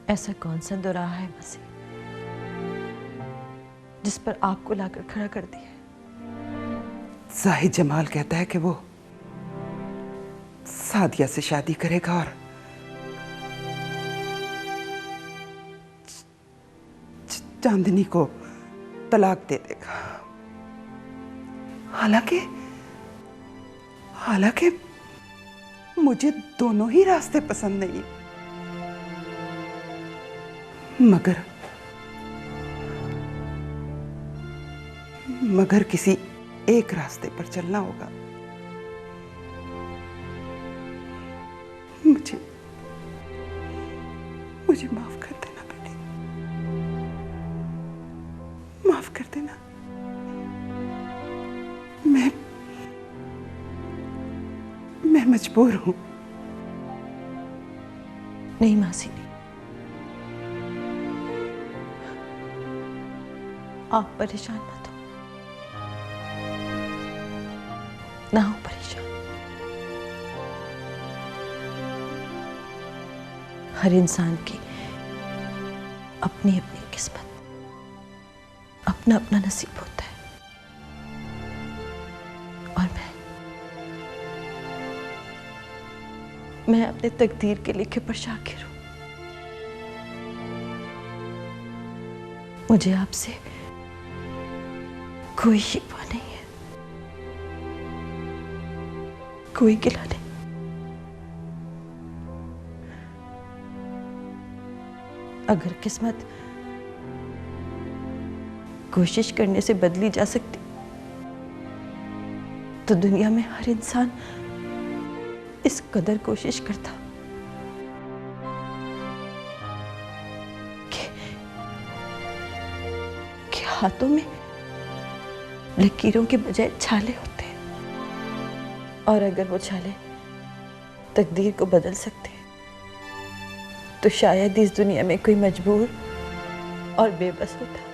ऐसा कौन सा दोराहा है मसीह जिस पर आपको लाकर खड़ा कर दिया? जाहिद जमाल कहता है कि वो सादिया से शादी करेगा और चांदनी को तलाक दे देगा। हालांकि मुझे दोनों ही रास्ते पसंद नहीं, मगर किसी एक रास्ते पर चलना होगा। मुझे माफ कर देना बेटी, माफ कर देना। मैं मजबूर हूं। नहीं मासी, नहीं। आप परेशान मत हो, ना हो परेशान। हर इंसान की अपनी अपनी किस्मत, अपना अपना नसीब होता है, और मैं अपने तकदीर के लिखे पर शाकिर हूं। मुझे आपसे कोई शिकवा नहीं है, कोई गिला नहीं। अगर किस्मत कोशिश करने से बदली जा सकती तो दुनिया में हर इंसान इस कदर कोशिश करता कि हाथों में लकीरों के बजाय छाले होते हैं, और अगर वो छाले तकदीर को बदल सकते हैं तो शायद इस दुनिया में कोई मजबूर और बेबस होता।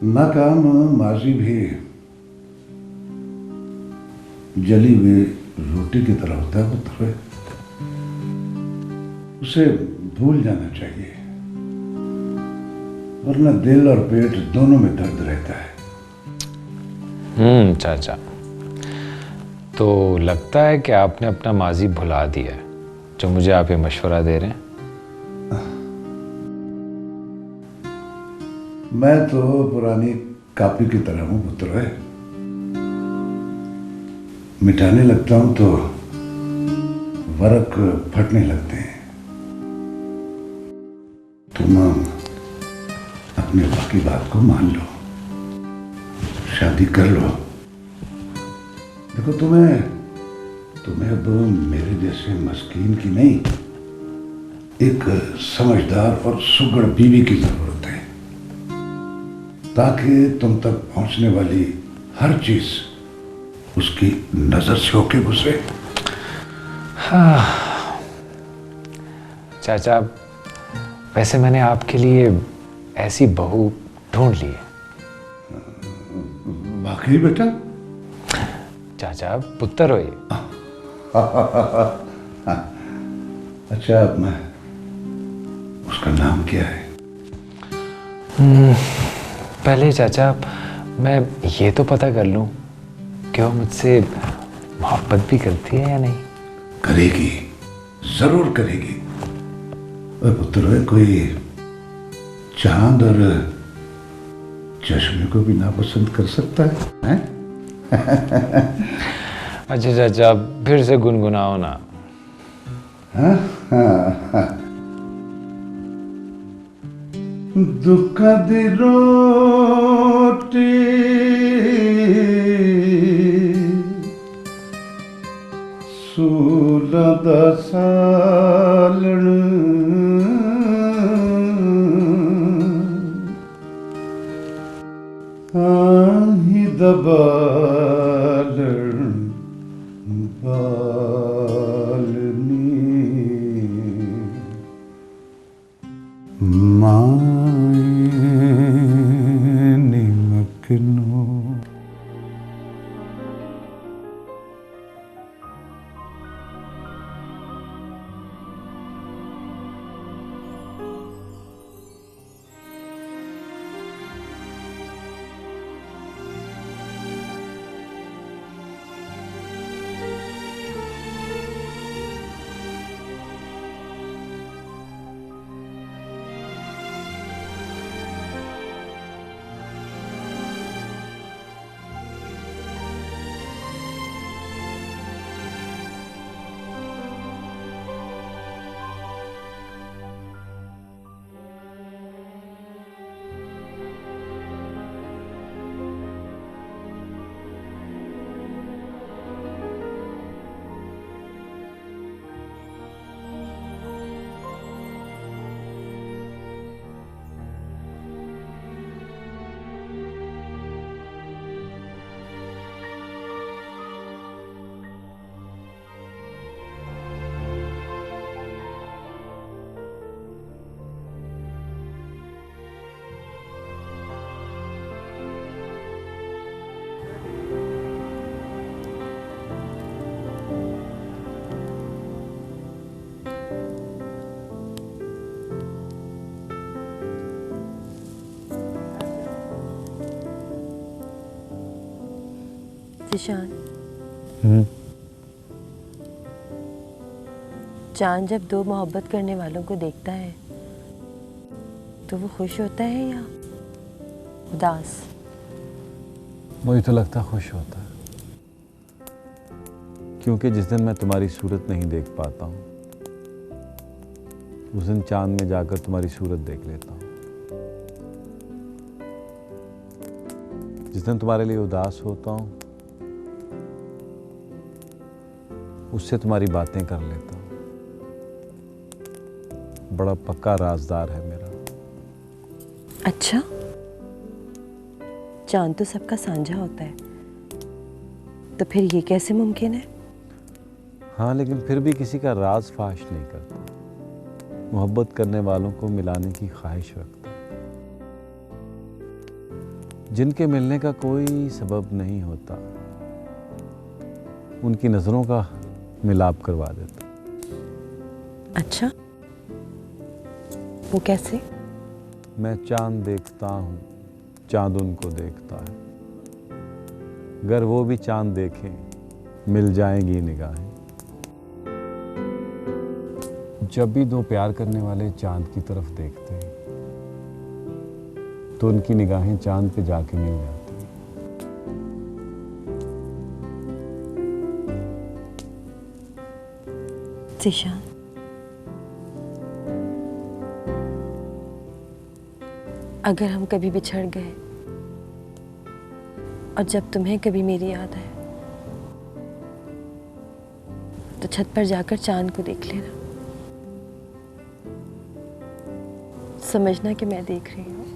नाकाम माजी भी जली हुई रोटी की तरह होता है पुत्र, उसे भूल जाना चाहिए, वरना दिल और पेट दोनों में दर्द रहता है। चाचा, तो लगता है कि आपने अपना माजी भुला दिया है जो मुझे आप ये मशवरा दे रहे हैं। मैं तो पुरानी कापी की तरह हूं पुत्र, मिटाने लगता हूं तो वरक फटने लगते हैं। तुम अपनी बाकी बात को मान लो, शादी कर लो। देखो तुम्हें अब मेरे जैसे मस्कीन की नहीं, एक समझदार और सुघड़ बीवी की जरूरत है, ताकि तुम तक पहुंचने वाली हर चीज उसकी नजर से होके गुजरे। हाँ चाचा, वैसे मैंने आपके लिए ऐसी बहू ढूंढ ली है। वाकई बेटा? चाचा पुत्र हो ये। अच्छा, मैं उसका नाम क्या है? पहले चाचा मैं ये तो पता कर लूं कि वो मुझसे मोहब्बत भी करती है या नहीं। करेगी, जरूर करेगी। ओए पुत्र, कोई चांद और चश्मे को भी नापसंद कर सकता है, हैं? अच्छा चाचा फिर से गुनगुनाओ ना। हाँ हाँ हाँ। दुखद रोटी सूलद सालण आही दबालण बालनी माए निमकनो। जिशान, चांद जब दो मोहब्बत करने वालों को देखता है तो वो खुश होता है या उदास? मुझे तो लगता खुश होता है, क्योंकि जिस दिन मैं तुम्हारी सूरत नहीं देख पाता हूँ उस दिन चांद में जाकर तुम्हारी सूरत देख लेता हूँ। जिस दिन तुम्हारे लिए उदास होता हूँ उससे तुम्हारी बातें कर लेता हूँ। बड़ा पक्का राजदार है मेरा। अच्छा, चांद तो सबका साझा होता है, तो फिर ये कैसे मुमकिन है? हाँ, लेकिन फिर भी किसी का राज फाश नहीं करता। मोहब्बत करने वालों को मिलाने की ख्वाहिश रखता है। जिनके मिलने का कोई सबब नहीं होता उनकी नजरों का मिलाप करवा देता। अच्छा, वो कैसे? मैं चांद देखता हूँ, चांद उनको देखता है। अगर वो भी चांद देखें मिल जाएंगी निगाहें। जब भी दो प्यार करने वाले चांद की तरफ देखते हैं तो उनकी निगाहें चांद पे जाके मिल जाती हैं। जिशान, अगर हम कभी बिछड़ गए और जब तुम्हें कभी मेरी याद आए तो छत पर जाकर चांद को देख लेना, समझना कि मैं देख रही हूँ।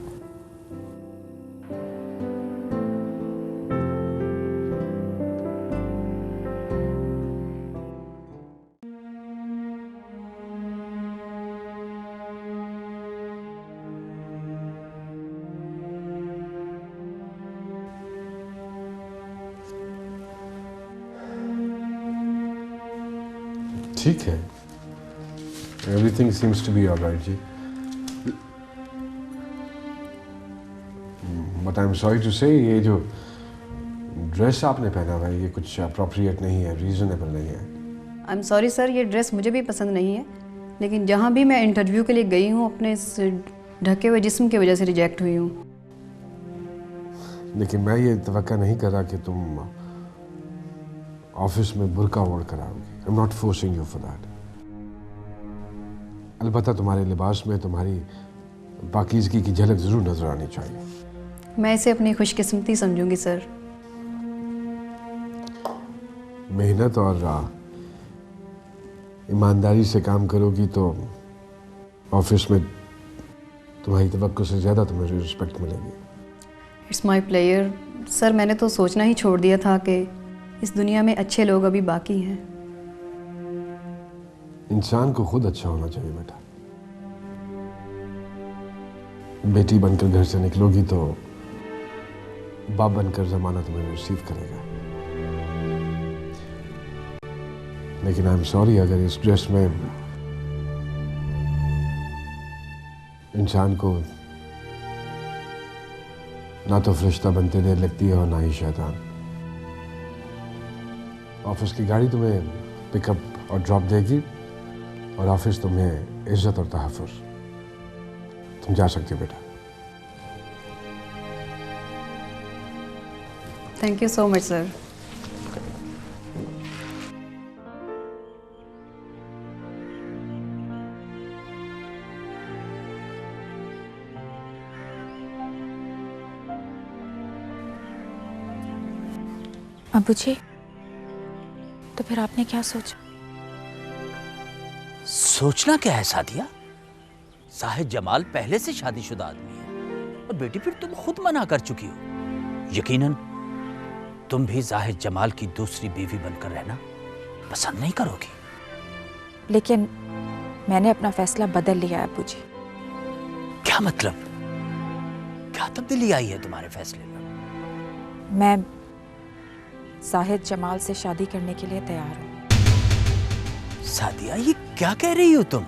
ठीक है, everything seems to be alright ji, but I am sorry to say ये जो ड्रेस आपने पहना हुआ है ये कुछ अप्रोप्रिएट नहीं है, रीजनेबल नहीं है। आई एम सॉरी सर, ये ड्रेस मुझे भी पसंद नहीं है, लेकिन जहाँ भी मैं इंटरव्यू के लिए गई हूँ अपने इस ढके हुए जिस्म की वजह से रिजेक्ट हुई हूँ। लेकिन मैं ये तवक्का नहीं कर रहा कि तुम ऑफिस में बुर्का ओढ़ कर आओगे। I am not forcing you for that. अलबत्ता तुम्हारे लिबास में तुम्हारी पाकीज़गी की झलक जरूर नजर आनी चाहिए। मैं इसे अपनी खुशकिस्मती समझूंगी सर। मेहनत और ईमानदारी से काम करोगी तो ऑफिस में तुम्हारी तवक्को से ज़्यादा तुम्हें रिस्पेक्ट मिलेगी। इट्स माई प्लेयर सर, मैंने तो सोचना ही छोड़ दिया था कि इस दुनिया में अच्छे लोग अभी बाकी हैं। इंसान को खुद अच्छा होना चाहिए बेटा। बेटी बनकर घर से निकलोगी तो बाप बनकर ज़माना तुम्हें रिसीव करेगा। लेकिन आई एम सॉरी, अगर इस ड्रेस में इंसान को ना तो फरिश्ता बनते देर लगती है और ना ही शैतान। ऑफिस की गाड़ी तुम्हें पिकअप और ड्रॉप देगी और ऑफिस तुम्हें इज्जत और तहफ़्फ़ुज़। तुम जा सकती हो बेटा। Thank you so much sir. Abu ji, तो फिर आपने क्या सोचा? सोचना क्या है सादिया? साहिद जमाल पहले से शादीशुदा आदमी है और बेटी फिर तुम खुद मना कर चुकी हो। यकीनन तुम भी जाहिद जमाल की दूसरी बीवी बनकर रहना पसंद नहीं करोगी। लेकिन मैंने अपना फैसला बदल लिया है अबू जी। क्या मतलब? क्या तब्दीली आई है तुम्हारे फैसले में? मैं साहिद जमाल से शादी करने के लिए तैयार हूँ। सादिया, ये क्या कह रही हो तुम?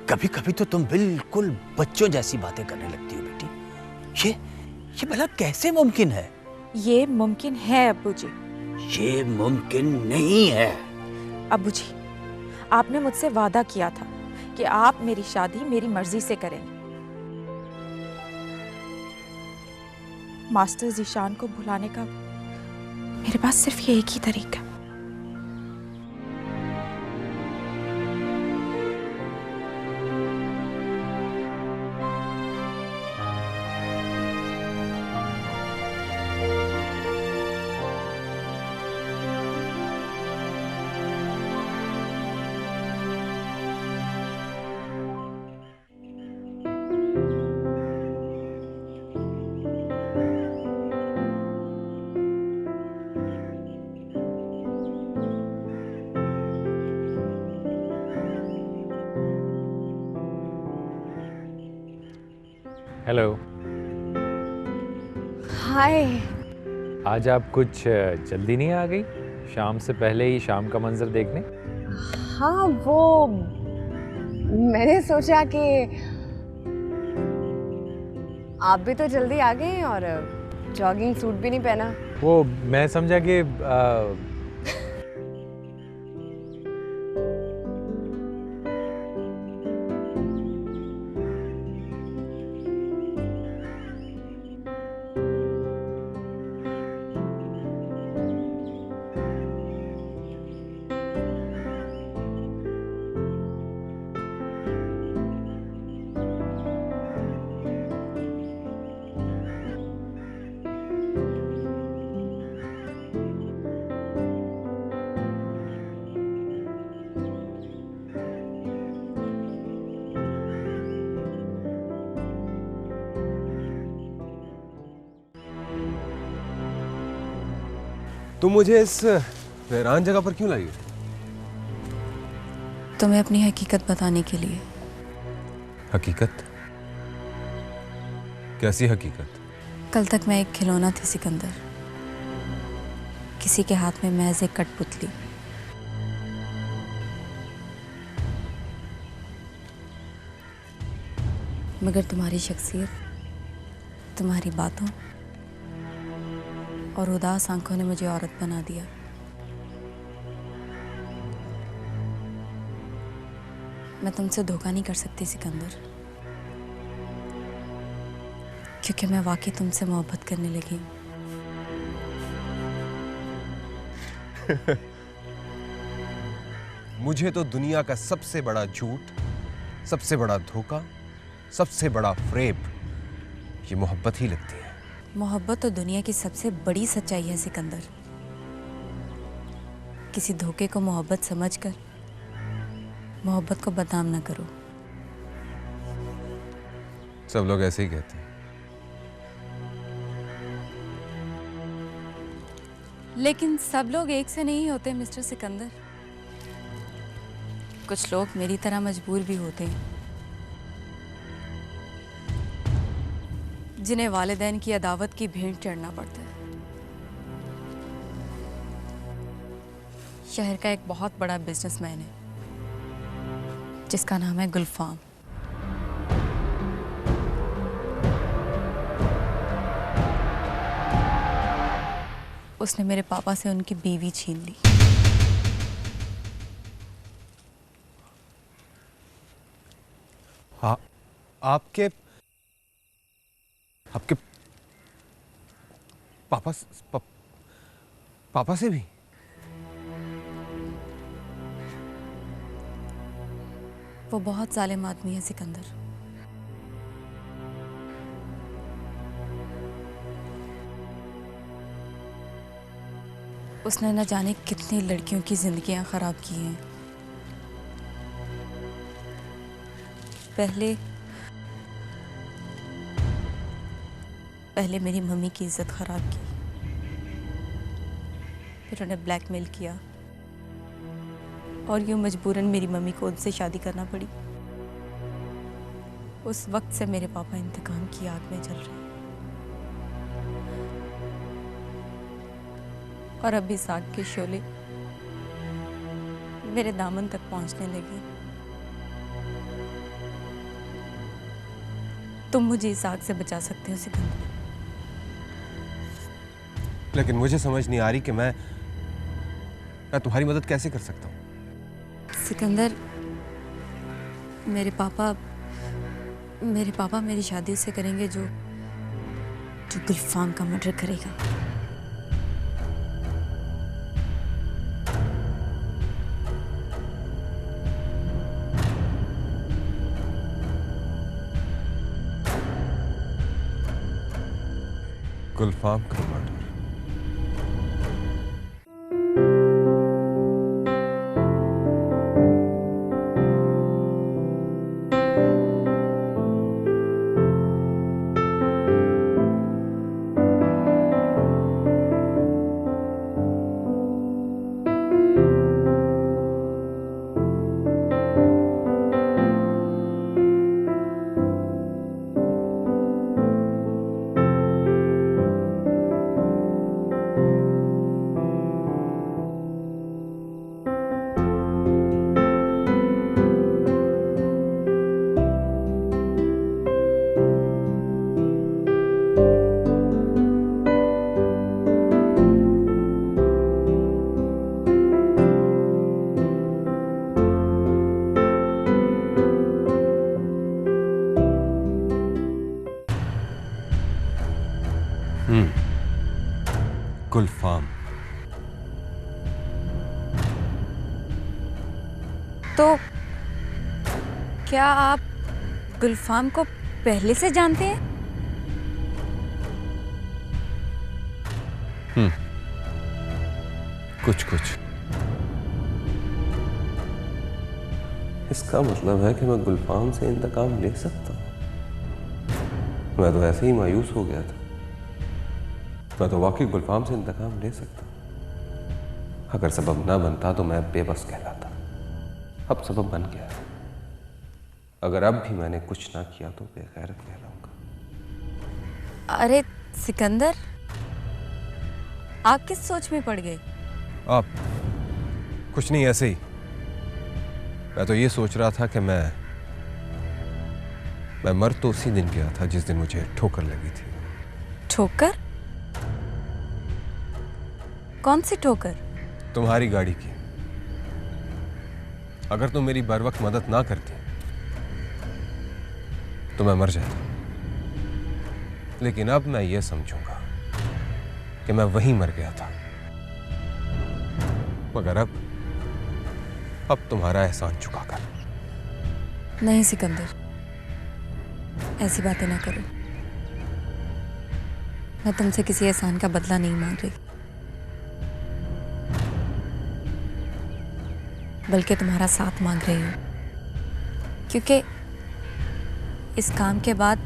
कभी कभी तो तुम बिल्कुल बच्चों जैसी बातें करने लगती हो बेटी। ये भला कैसे मुमकिन है? ये मुमकिन है अबू जी। ये मुमकिन नहीं है। अबू जी, आपने मुझसे वादा किया था कि आप मेरी शादी मेरी मर्जी से करेंगे। मास्टर ज़ीशान को भुलाने का मेरे पास सिर्फ ये एक ही तरीका। हेलो। हाय। आज आप कुछ जल्दी नहीं आ गई? शाम से पहले ही शाम का मंजर देखने? हाँ, वो मैंने सोचा कि आप भी तो जल्दी आ गए और जॉगिंग सूट भी नहीं पहना। वो मैं समझा कि तुम मुझे इस वीरान जगह पर क्यों लाई? तुम्हें अपनी हकीकत बताने के लिए। हकीकत? कैसी हकीकत? कल तक मैं एक खिलौना थी सिकंदर, किसी के हाथ में महज एक कठपुतली। मगर तुम्हारी शख्सियत, तुम्हारी बातों और उदास आंखों ने मुझे औरत बना दिया। मैं तुमसे धोखा नहीं कर सकती सिकंदर, क्योंकि मैं वाकई तुमसे मोहब्बत करने लगी हूँ। मुझे तो दुनिया का सबसे बड़ा झूठ, सबसे बड़ा धोखा, सबसे बड़ा फ्रेब ये मोहब्बत ही लगती है। मोहब्बत तो दुनिया की सबसे बड़ी सच्चाई है सिकंदर। किसी धोखे को मोहब्बत समझकर मोहब्बत को बदनाम ना करो। सब लोग ऐसे ही कहते हैं। लेकिन सब लोग एक से नहीं होते मिस्टर सिकंदर। कुछ लोग मेरी तरह मजबूर भी होते हैं, जिन्हें वालिदैन की अदावत की भेंट चढ़ना पड़ता है। शहर का एक बहुत बड़ा बिजनेसमैन है जिसका नाम है गुलफाम। उसने मेरे पापा से उनकी बीवी छीन ली। हाँ, आपके पापा से भी? वो बहुत जालिम आदमी है सिकंदर। उसने न जाने कितनी लड़कियों की जिंदगियां खराब की हैं। पहले मेरी मम्मी की इज्जत खराब की, फिर उन्हें ब्लैकमेल किया और यूं मजबूरन मेरी मम्मी को उनसे शादी करना पड़ी। उस वक्त से मेरे पापा इंतकाम की आग में जल रहे हैं और अब इस आग के शोले मेरे दामन तक पहुंचने लगे। तुम मुझे इस आग से बचा सकते हो सिकंदर। लेकिन मुझे समझ नहीं आ रही कि मैं तुम्हारी मदद कैसे कर सकता हूँ। सिकंदर, मेरे पापा मेरी शादी से करेंगे जो गुलफाम का मर्डर करेगा। गुलफाम का मर्डर? गुलफाम। तो क्या आप गुलफाम को पहले से जानते हैं? कुछ कुछ। इसका मतलब है कि मैं गुलफाम से इंतकाम ले सकता हूँ। मैं तो ऐसे ही मायूस हो गया था। मैं तो वाकई गुलफाम से इंतकाम ले सकता। अगर सबब ना बनता तो मैं बेबस कहलाता। अब सबब बन गया। अगर अब भी मैंने कुछ ना किया तो बेगैरत कहलाऊंगा। अरे सिकंदर, आप किस सोच में पड़ गए? आप कुछ नहीं, ऐसे ही। मैं तो ये सोच रहा था कि मैं मैं मर तो उसी दिन गया था जिस दिन मुझे ठोकर लगी थी। ठोकर? कौन सी ठोकर? तुम्हारी गाड़ी की। अगर तुम मेरी बर वक्त मदद ना करती तो मैं मर जाता, लेकिन अब मैं ये समझूंगा कि मैं वहीं मर गया था। मगर अब तुम्हारा एहसान चुका कर। नहीं सिकंदर, ऐसी बातें ना करो। मैं तुमसे किसी एहसान का बदला नहीं मांग रही, बल्कि तुम्हारा साथ मांग रही हूँ, क्योंकि इस काम के बाद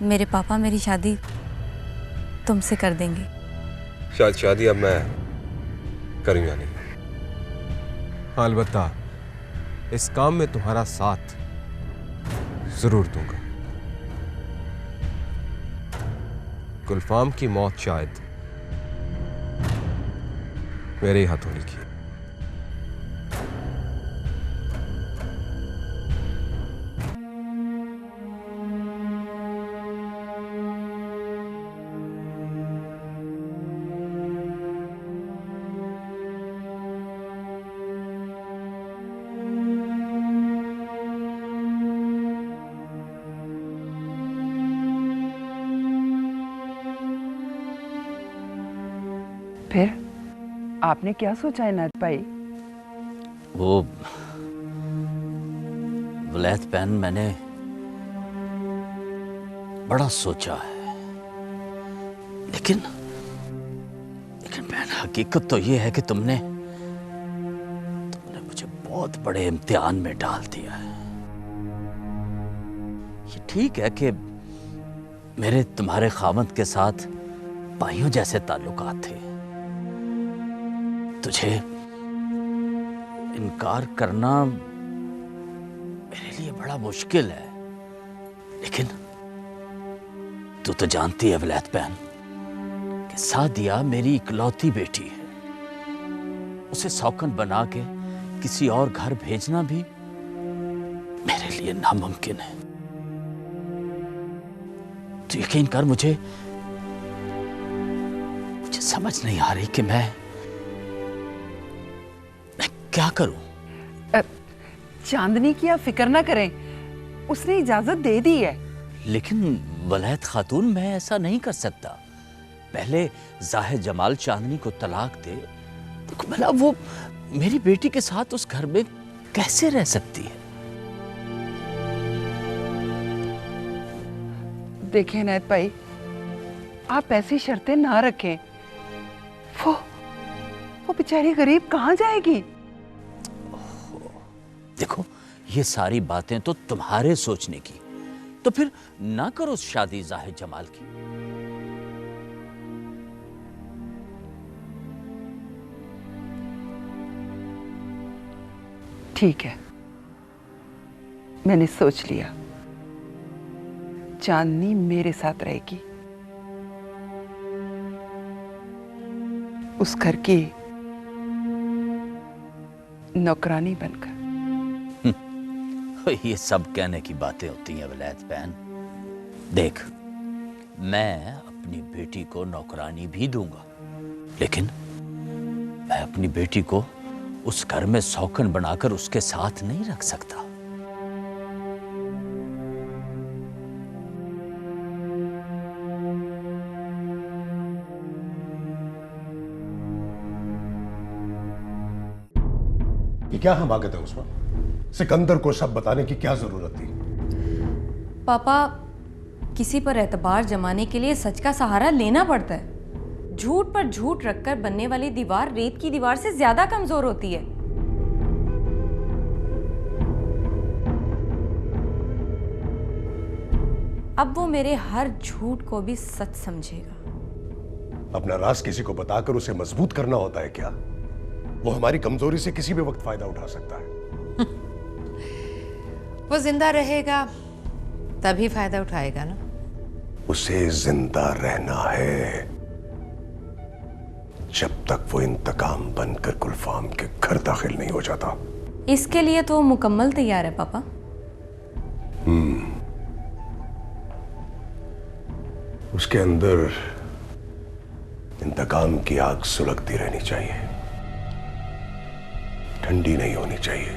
मेरे पापा मेरी शादी तुमसे कर देंगे। शायद शादी अब मैं करूँगा नहीं। हाँ, अलबत्ता इस काम में तुम्हारा साथ जरूर दूंगा। गुलफाम की मौत शायद मेरे हाथों लिखी है। फिर आपने क्या सोचा है नाथ भाई? वो वलैत बहन, मैंने बड़ा सोचा है, लेकिन बहन हकीकत तो ये है कि तुमने मुझे बहुत बड़े इम्तिहान में डाल दिया है। ये ठीक है कि मेरे तुम्हारे खामद के साथ भाइयों जैसे ताल्लुकात थे। तुझे इनकार करना मेरे लिए बड़ा मुश्किल है, लेकिन तू तो जानती है वलैत बहन कि सादिया मेरी इकलौती बेटी है। उसे सौकन बना के किसी और घर भेजना भी मेरे लिए नामुमकिन है। तो यकीन कर, मुझे समझ नहीं आ रही कि मैं क्या करूं। चांदनी की आप फिक्र ना करें, उसने इजाजत दे दी है। लेकिन वलैत खातून, मैं ऐसा नहीं कर सकता। पहले जाहिद जमाल चांदनी को तलाक दे तो भला वो मेरी बेटी के साथ उस घर में कैसे रह सकती है? देखें नाथ भाई, आप ऐसी शर्तें ना रखें। वो बेचारी गरीब कहाँ जाएगी? देखो, ये सारी बातें तो तुम्हारे सोचने की, तो फिर ना करो शादी जाहिद जमाल की। ठीक है, मैंने सोच लिया। चांदनी मेरे साथ रहेगी, उस घर की नौकरानी बनकर। ये सब कहने की बातें होती हैं वलैत बहन। देख, मैं अपनी बेटी को नौकरानी भी दूंगा, लेकिन मैं अपनी बेटी को उस घर में सौकन बनाकर उसके साथ नहीं रख सकता। ये क्या हमाकत है उसमें? सिकंदर को सब बताने की क्या जरूरत थी? पापा, किसी पर एतबार जमाने के लिए सच का सहारा लेना पड़ता है। झूठ पर झूठ रखकर बनने वाली दीवार रेत की दीवार से ज्यादा कमजोर होती है। अब वो मेरे हर झूठ को भी सच समझेगा। अपना राज किसी को बताकर उसे मजबूत करना होता है क्या? वो हमारी कमजोरी से किसी भी वक्त फायदा उठा सकता है। वो जिंदा रहेगा तभी फायदा उठाएगा ना। उसे जिंदा रहना है जब तक वो इंतकाम बनकर गुलफाम के घर दाखिल नहीं हो जाता। इसके लिए तो मुकम्मल तैयार है पापा। उसके अंदर इंतकाम की आग सुलगती रहनी चाहिए, ठंडी नहीं होनी चाहिए,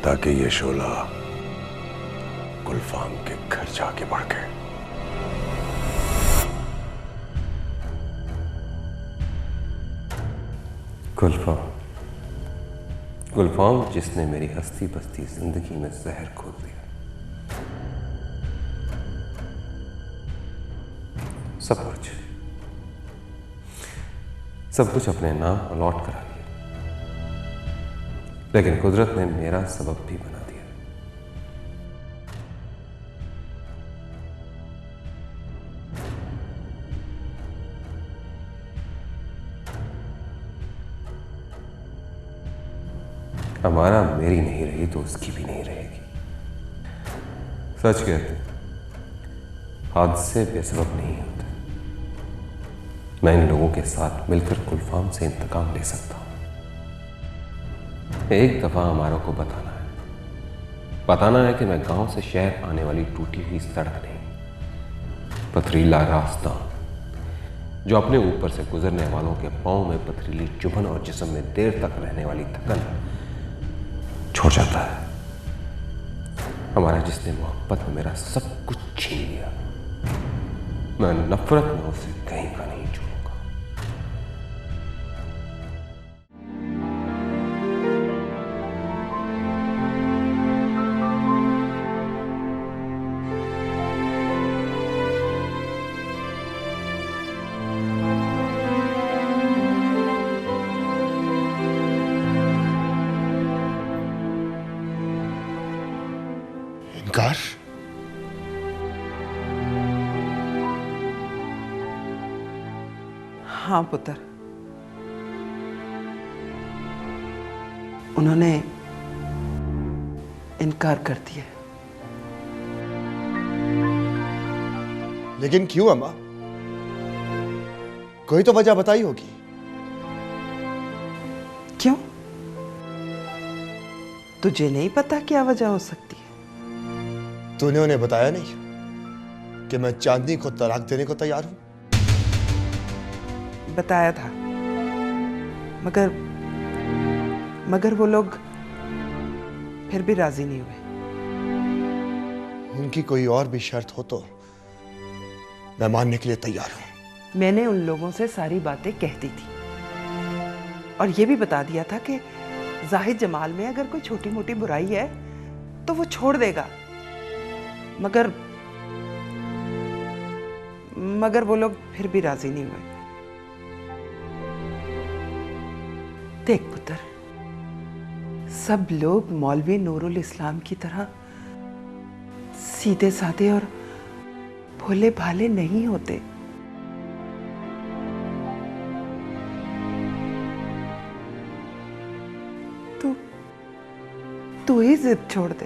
ताकि ये शोला गुलफाम के घर जाके भड़के। गुलफाम जिसने मेरी हस्ती बस्ती जिंदगी में जहर घोल दिया, सब कुछ अपने नाम अलॉट करा लिया, लेकिन कुदरत ने मेरा सबब भी बना दिया। हमारा मेरी नहीं रही तो उसकी भी नहीं रहेगी। सच कहते हादसे बेसबब नहीं होते। मैं इन लोगों के साथ मिलकर गुलफाम से इंतकाम ले सकता हूं। एक दफा हमारों को बताना है कि मैं गांव से शहर आने वाली टूटी हुई सड़क नहीं, पथरीला रास्ता जो अपने ऊपर से गुजरने वालों के पांव में पथरीली चुभन और जिस्म में देर तक रहने वाली थकन छोड़ जाता है। हमारा जिसने मोहब्बत में मेरा सब कुछ छीन लिया, मैं नफरत में उसे कहीं का नहीं छोड़ूंगा। इनकार? हाँ पुत्र, उन्होंने इनकार कर दिया। लेकिन क्यों अम्मा? कोई तो वजह बताई होगी। क्यों? तुझे नहीं पता क्या वजह हो सकती है? तूने उन्हें बताया नहीं कि मैं चांदनी को तलाक देने को तैयार हूं? बताया था, मगर वो लोग फिर भी राजी नहीं हुए। उनकी कोई और भी शर्त हो तो मैं मानने के लिए तैयार हूं। मैंने उन लोगों से सारी बातें कह दी थी और ये भी बता दिया था कि जाहिद जमाल में अगर कोई छोटी मोटी बुराई है तो वो छोड़ देगा, मगर वो लोग फिर भी राजी नहीं हुए। देख पुत्र, सब लोग मौलवी नूरुल इस्लाम की तरह सीधे साधे और भोले भाले नहीं होते। तू ही जिद छोड़ दे।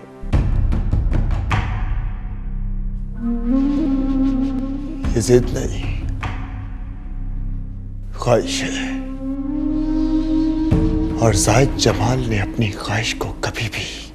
ये जिद नहीं, ख्वाहिश है, और जाहिद जमाल ने अपनी ख्वाहिश को कभी भी